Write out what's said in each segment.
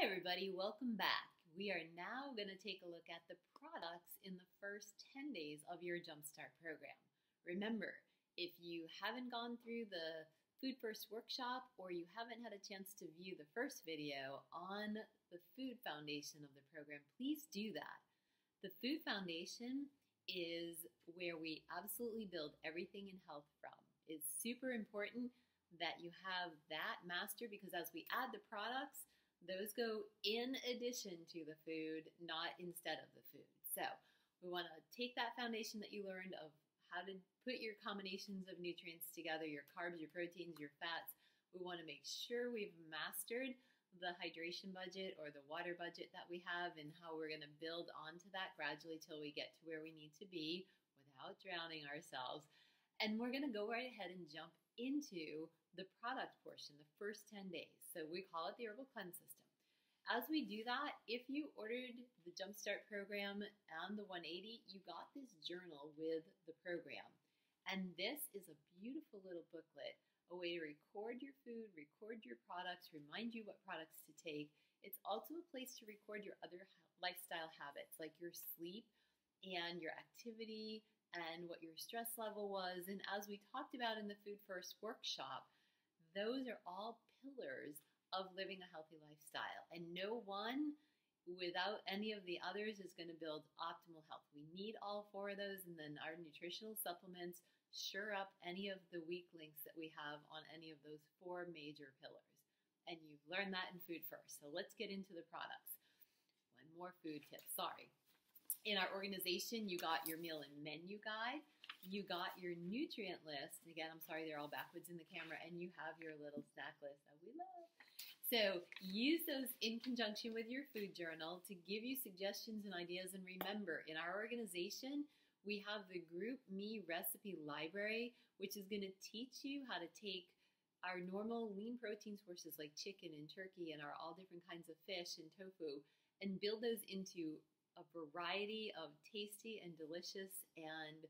Hi everybody, welcome back. We are now going to take a look at the products in the first 10 days of your Jumpstart program. Remember, if you haven't gone through the Food First workshop or you haven't had a chance to view the first video on the food foundation of the program, please do that. The food foundation is where we absolutely build everything in health from. It's super important that you have that mastered because as we add the products, those go in addition to the food, not instead of the food. So we want to take that foundation that you learned of how to put your combinations of nutrients together, your carbs, your proteins, your fats. We want to make sure we've mastered the hydration budget or the water budget that we have and how we're going to build onto that gradually till we get to where we need to be without drowning ourselves. And we're going to go right ahead and jump into the product portion, the first 10 days. So we call it the Herbal Cleanse System. As we do that, if you ordered the Jumpstart program and the 180, you got this journal with the program. And this is a beautiful little booklet, a way to record your food, record your products, remind you what products to take. It's also a place to record your other lifestyle habits, like your sleep and your activity and what your stress level was. And as we talked about in the Food First workshop, those are all pillars of living a healthy lifestyle. And no one without any of the others is going to build optimal health. We need all four of those, and then our nutritional supplements shore up any of the weak links that we have on any of those four major pillars. And you've learned that in Food First. So let's get into the products. One more food tip, sorry. In our organization, you got your meal and menu guide. You got your nutrient list. Again, I'm sorry, they're all backwards in the camera. And you have your little snack list that we love. So use those in conjunction with your food journal to give you suggestions and ideas. And remember, in our organization, we have the Group Me Recipe Library, which is going to teach you how to take our normal lean protein sources like chicken and turkey and our all different kinds of fish and tofu and build those into a variety of tasty and delicious and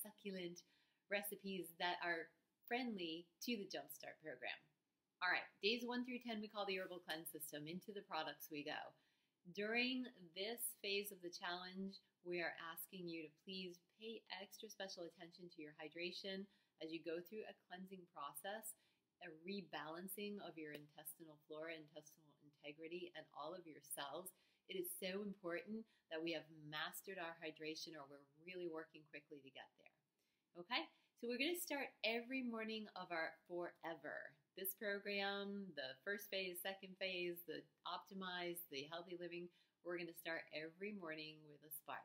succulent recipes that are friendly to the Jumpstart program. All right, days 1 through 10 we call the Herbal Cleanse System. Into the products we go. During this phase of the challenge, we are asking you to please pay extra special attention to your hydration as you go through a cleansing process, a rebalancing of your intestinal flora, intestinal integrity, and all of your cells. It is so important that we have mastered our hydration or we're really working quickly to get there. Okay, so we're going to start every morning of our forever. This program, the first phase, second phase, the optimize, the healthy living, we're going to start every morning with a Spark.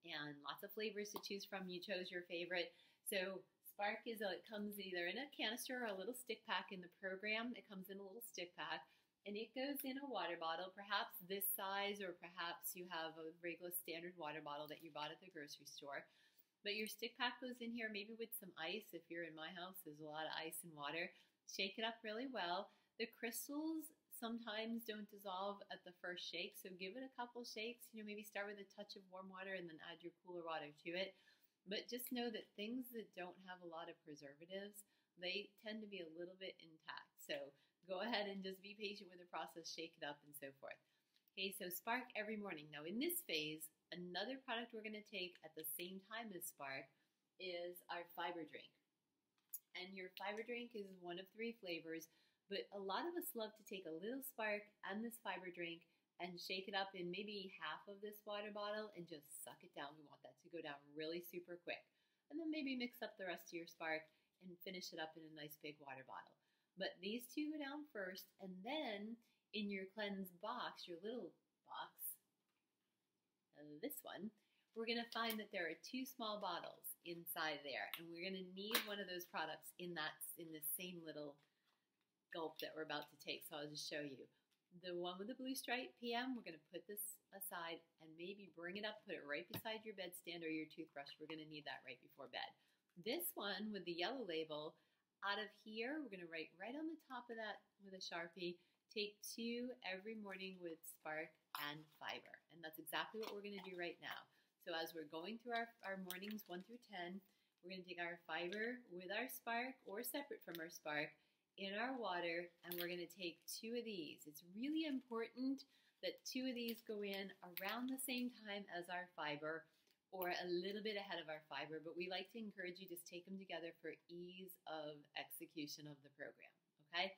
And lots of flavors to choose from. You chose your favorite. So Spark it comes either in a canister or a little stick pack in the program. It comes in a little stick pack. And it goes in a water bottle, perhaps this size, or perhaps you have a regular standard water bottle that you bought at the grocery store. But your stick pack goes in here maybe with some ice. If you're in my house, there's a lot of ice and water. Shake it up really well. The crystals sometimes don't dissolve at the first shake, so give it a couple shakes. Maybe start with a touch of warm water and then add your cooler water to it. But just know that things that don't have a lot of preservatives, they tend to be a little bit intact. So go ahead and just be patient with the process, shake it up and so forth. Okay, so Spark every morning. Now in this phase, another product we're going to take at the same time as Spark is our fiber drink. And your fiber drink is one of 3 flavors, but a lot of us love to take a little Spark and this fiber drink and shake it up in maybe half of this water bottle and just suck it down. We want that to go down really super quick. And then maybe mix up the rest of your Spark and finish it up in a nice big water bottle. But these 2 go down first, and then in your cleanse box, your little box, this one, we're going to find that there are 2 small bottles inside there, and we're going to need one of those products in the same little gulp that we're about to take. So I'll just show you. The one with the blue stripe PM, we're going to put this aside and maybe bring it up, put it right beside your bedstand or your toothbrush. We're going to need that right before bed. This one with the yellow label, out of here, we're going to write right on the top of that with a Sharpie, take 2 every morning with Spark and fiber. And that's exactly what we're going to do right now. So as we're going through our mornings 1 through 10, we're going to take our fiber with our Spark or separate from our Spark in our water, and we're going to take 2 of these. It's really important that 2 of these go in around the same time as our fiber, or a little bit ahead of our fiber, but we like to encourage you to just take them together for ease of execution of the program, okay?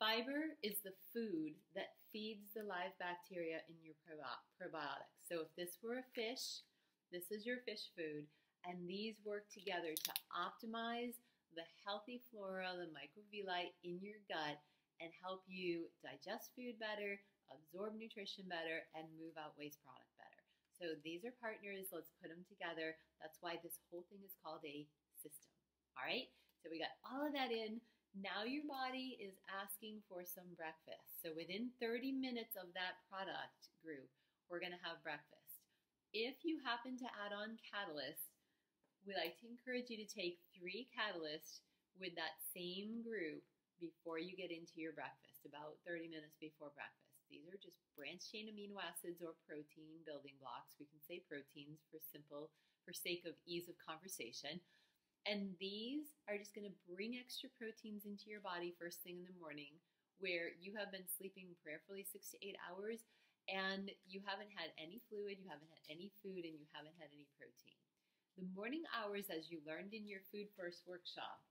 Fiber is the food that feeds the live bacteria in your probiotics. So if this were a fish, this is your fish food, and these work together to optimize the healthy flora, the microvilli in your gut, and help you digest food better, absorb nutrition better, and move out waste product better. So these are partners. Let's put them together. That's why this whole thing is called a system. All right? So we got all of that in. Now your body is asking for some breakfast. So within 30 minutes of that product group, we're going to have breakfast. If you happen to add on Catalyst, we like to encourage you to take 3 Catalyst with that same group before you get into your breakfast, about 30 minutes before breakfast. These are just branched chain amino acids or protein building blocks. We can say proteins for sake of ease of conversation. And these are just going to bring extra proteins into your body first thing in the morning, where you have been sleeping prayerfully 6 to 8 hours and you haven't had any fluid, you haven't had any food, and you haven't had any protein. The morning hours, as you learned in your Food First workshop,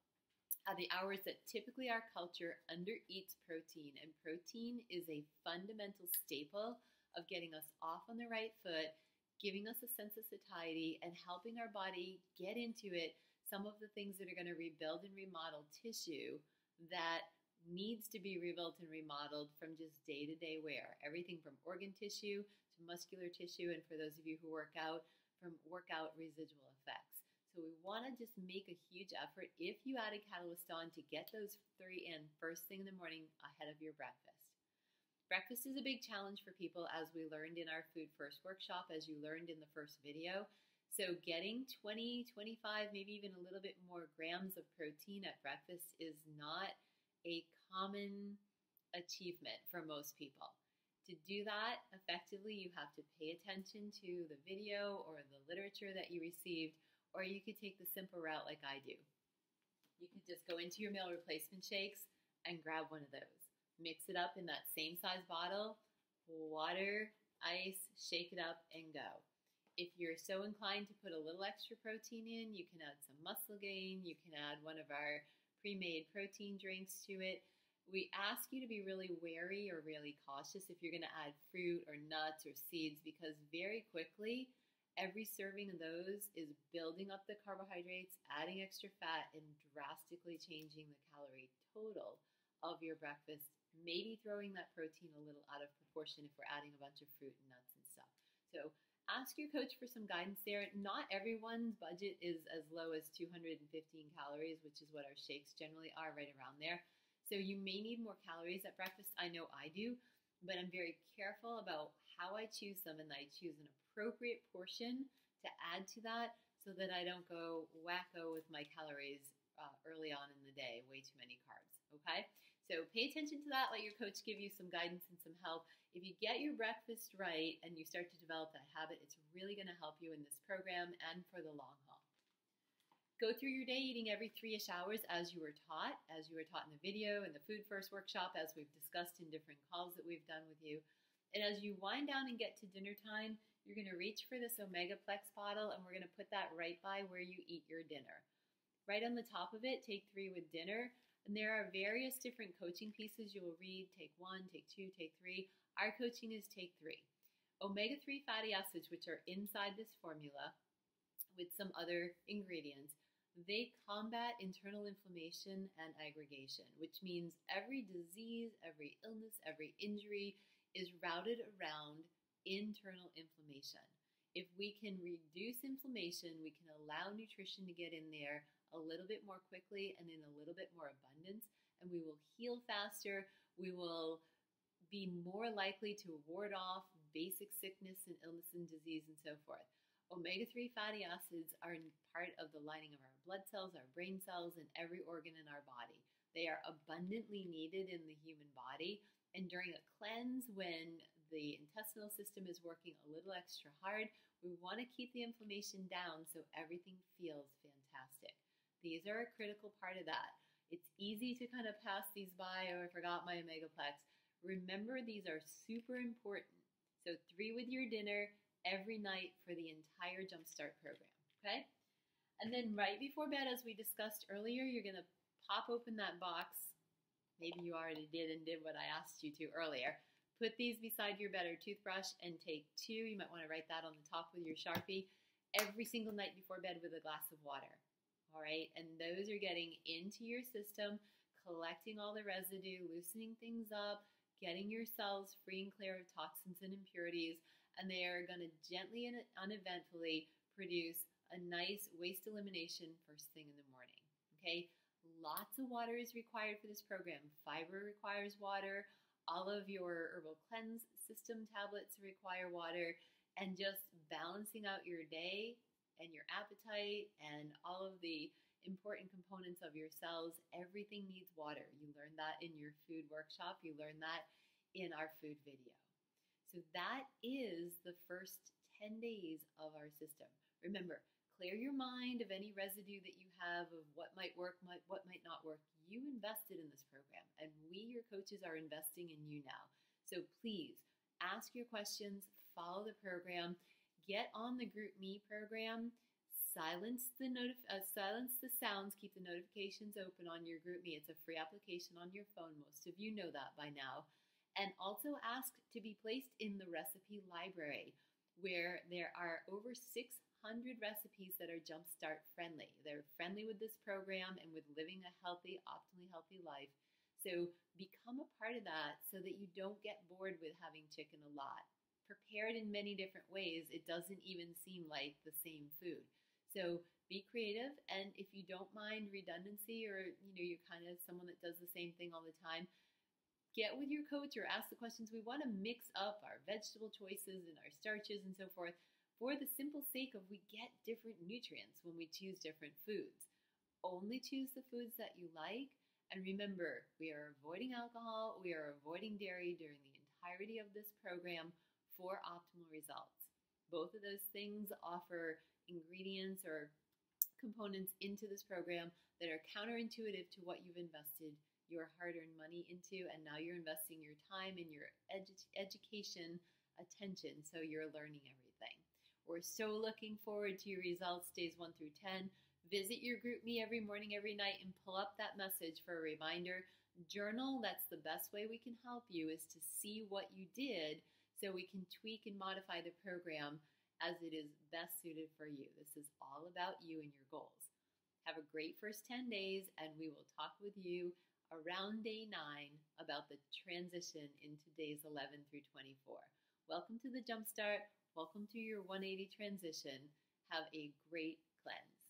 are the hours that typically our culture undereats protein, and protein is a fundamental staple of getting us off on the right foot, giving us a sense of satiety, and helping our body get into it some of the things that are going to rebuild and remodel tissue that needs to be rebuilt and remodeled from just day-to-day wear. Everything from organ tissue to muscular tissue, and for those of you who work out, from workout residual effects. So we want to just make a huge effort, if you add a Catalyst on, to get those 3 in first thing in the morning ahead of your breakfast. Breakfast is a big challenge for people, as we learned in our Food First workshop, as you learned in the first video. So getting 20, 25, maybe even a little bit more grams of protein at breakfast is not a common achievement for most people. To do that effectively, you have to pay attention to the video or the literature that you received, or you could take the simple route like I do. You could just go into your meal replacement shakes and grab one of those. Mix it up in that same size bottle, water, ice, shake it up, and go. If you're so inclined to put a little extra protein in, you can add some muscle gain. You can add one of our pre-made protein drinks to it. We ask you to be really wary or really cautious if you're going to add fruit or nuts or seeds, because very quickly, every serving of those is building up the carbohydrates, adding extra fat, and drastically changing the calorie total of your breakfast, maybe throwing that protein a little out of proportion if we're adding a bunch of fruit and nuts and stuff. So ask your coach for some guidance there. Not everyone's budget is as low as 215 calories, which is what our shakes generally are, right around there. So you may need more calories at breakfast. I know I do, but I'm very careful about how I choose them, and I choose an appropriate portion to add to that so that I don't go wacko with my calories early on in the day, way too many carbs, okay? So pay attention to that. Let your coach give you some guidance and some help. If you get your breakfast right and you start to develop that habit, it's really going to help you in this program and for the long haul. Go through your day eating every 3-ish hours as you were taught in the video and the Food First workshop, as we've discussed in different calls that we've done with you. And as you wind down and get to dinner time, you're going to reach for this Omegaplex bottle, and we're going to put that right by where you eat your dinner. Right on the top of it, take 3 with dinner. And there are various different coaching pieces you will read. Take 1, take 2, take 3. Our coaching is take 3. Omega-3 fatty acids, which are inside this formula with some other ingredients, they combat internal inflammation and aggregation, which means every disease, every illness, every injury is routed around internal inflammation. If we can reduce inflammation, we can allow nutrition to get in there a little bit more quickly and in a little bit more abundance, and we will heal faster. We will be more likely to ward off basic sickness and illness and disease and so forth. Omega-3 fatty acids are part of the lining of our blood cells, our brain cells, and every organ in our body. They are abundantly needed in the human body, and during a cleanse, when the intestinal system is working a little extra hard, we want to keep the inflammation down so everything feels fantastic. These are a critical part of that. It's easy to kind of pass these by. Oh, I forgot my Omegaplex. Remember, these are super important. So 3 with your dinner every night for the entire Jumpstart program, okay? And then right before bed, as we discussed earlier, you're going to pop open that box. Maybe you already did and did what I asked you to earlier. Put these beside your bed or toothbrush and take 2. You might want to write that on the top with your Sharpie. Every single night before bed with a glass of water. All right, and those are getting into your system, collecting all the residue, loosening things up, getting your cells free and clear of toxins and impurities, and they are going to gently and uneventfully produce a nice waste elimination first thing in the morning. Okay, lots of water is required for this program. Fiber requires water. All of your herbal cleanse system tablets require water, and just balancing out your day and your appetite and all of the important components of your cells, everything needs water. You learn that in your food workshop. You learn that in our food video. So that is the first 10 days of our system. Remember, clear your mind of any residue that you have of what might work, what might not work. You invested in this program, and we, your coaches, are investing in you now. So please ask your questions, follow the program, get on the Group Me program, silence the sounds, keep the notifications open on your Group Me. It's a free application on your phone. Most of you know that by now. And also ask to be placed in the recipe library, where there are over 600 recipes that are Jumpstart friendly. They're friendly with this program and with living a healthy, optimally healthy life. So become a part of that so that you don't get bored with having chicken a lot. Prepared in many different ways, it doesn't even seem like the same food. So be creative, and if you don't mind redundancy, or you're kind of someone that does the same thing all the time, get with your coach or ask the questions. We want to mix up our vegetable choices and our starches and so forth for the simple sake of we get different nutrients when we choose different foods. Only choose the foods that you like, and remember, we are avoiding alcohol, we are avoiding dairy during the entirety of this program for optimal results. Both of those things offer ingredients or components into this program that are counterintuitive to what you've invested your hard-earned money into, and now you're investing your time and your education attention, so you're learning everything. We're so looking forward to your results days 1 through 10. Visit your Group Me every morning, every night, and pull up that message for a reminder. Journal. That's the best way we can help you, is to see what you did so we can tweak and modify the program as it is best suited for you. This is all about you and your goals. Have a great first 10 days, and we will talk with you around day 9 about the transition into days 11 through 24. Welcome to the Jumpstart. Welcome to your 180 transition. Have a great cleanse.